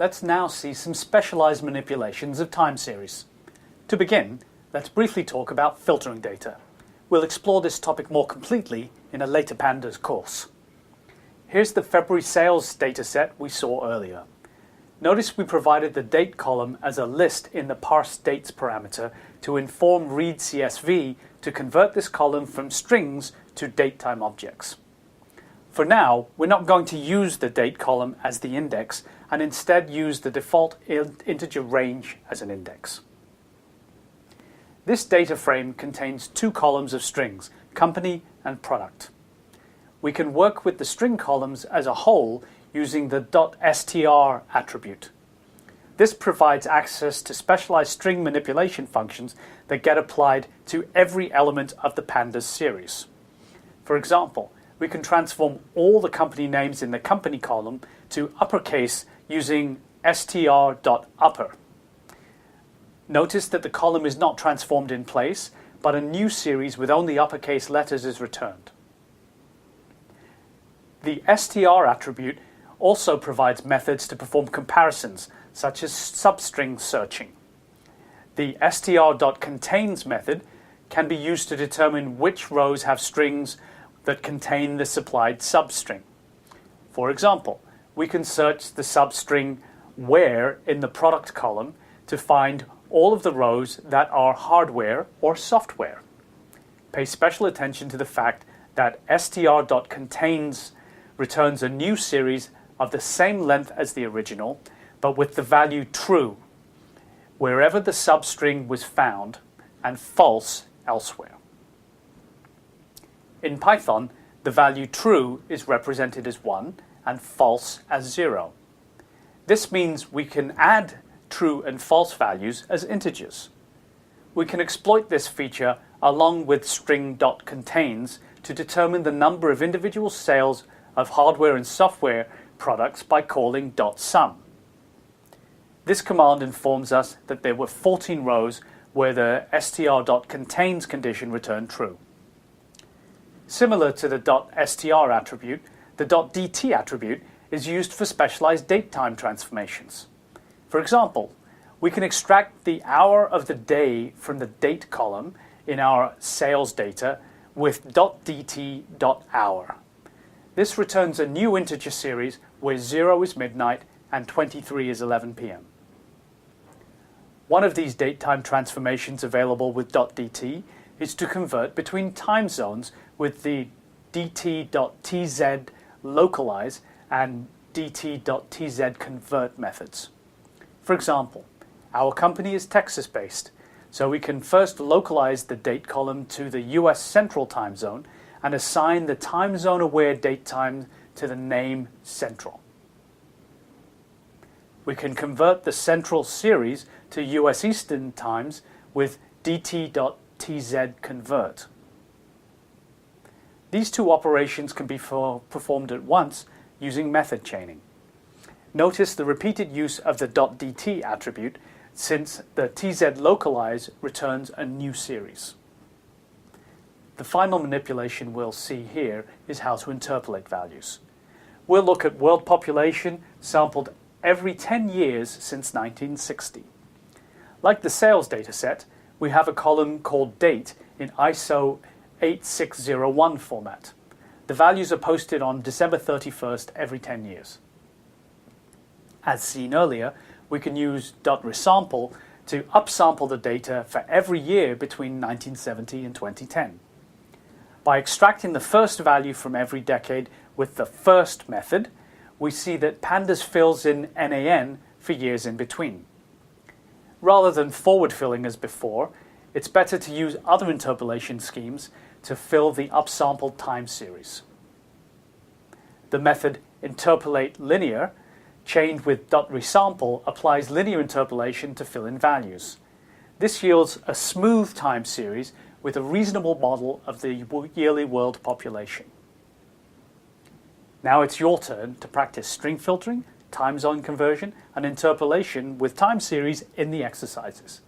let's now see some specialized manipulations of time series. To begin, let's briefly talk about filtering data. We'll explore this topic more completely in a later Pandas course. Here's the February sales dataset we saw earlier. Notice we provided the date column as a list in the parse dates parameter to inform read CSV to convert this column from strings to datetime objects. For now, we're not going to use the date column as the index and instead use the default integer range as an index. This data frame contains two columns of strings, company and product. We can work with the string columns as a whole using the .str attribute. This provides access to specialized string manipulation functions that get applied to every element of the Pandas series. For example, we can transform all the company names in the company column to uppercase using str.upper. Notice that the column is not transformed in place, but a new series with only uppercase letters is returned. The str attribute also provides methods to perform comparisons, such as substring searching. The str.contains method can be used to determine which rows have strings that contain the supplied substring. For example, we can search the substring where in the product column to find all of the rows that are hardware or software. Pay special attention to the fact that str.contains returns a new series of the same length as the original, but with the value true wherever the substring was found and false elsewhere. In Python, the value true is represented as 1 and false as 0. This means we can add true and false values as integers. We can exploit this feature along with string.contains to determine the number of individual sales of hardware and software products by calling .sum. This command informs us that there were 14 rows where the str.contains condition returned true. Similar to the .str attribute, the .dt attribute is used for specialized datetime transformations. For example, we can extract the hour of the day from the date column in our sales data with .dt.hour. This returns a new integer series where 0 is midnight and 23 is 11 p.m. One of these datetime transformations available with .dt is to convert between time zones with the dt.tz localize and dt.tz convert methods. For example, our company is Texas-based, so we can first localize the date column to the US Central Time Zone and assign the time zone-aware date time to the name Central. We can convert the Central series to US Eastern Times with dt.tz convert. These two operations can be performed at once using method chaining. Notice the repeated use of the .dt attribute since the tz localize returns a new series. The final manipulation we'll see here is how to interpolate values. We'll look at world population sampled every 10 years since 1960. Like the sales dataset, we have a column called date in ISO 8601 format. The values are posted on December 31st every 10 years. As seen earlier, we can use .resample to upsample the data for every year between 1970 and 2010. By extracting the first value from every decade with the first method, we see that Pandas fills in NAN for years in between. Rather than forward filling as before, it's better to use other interpolation schemes to fill the upsampled time series. The method interpolate linear chained with .resample applies linear interpolation to fill in values. This yields a smooth time series with a reasonable model of the yearly world population. Now it's your turn to practice string filtering, time zone conversion, and interpolation with time series in the exercises.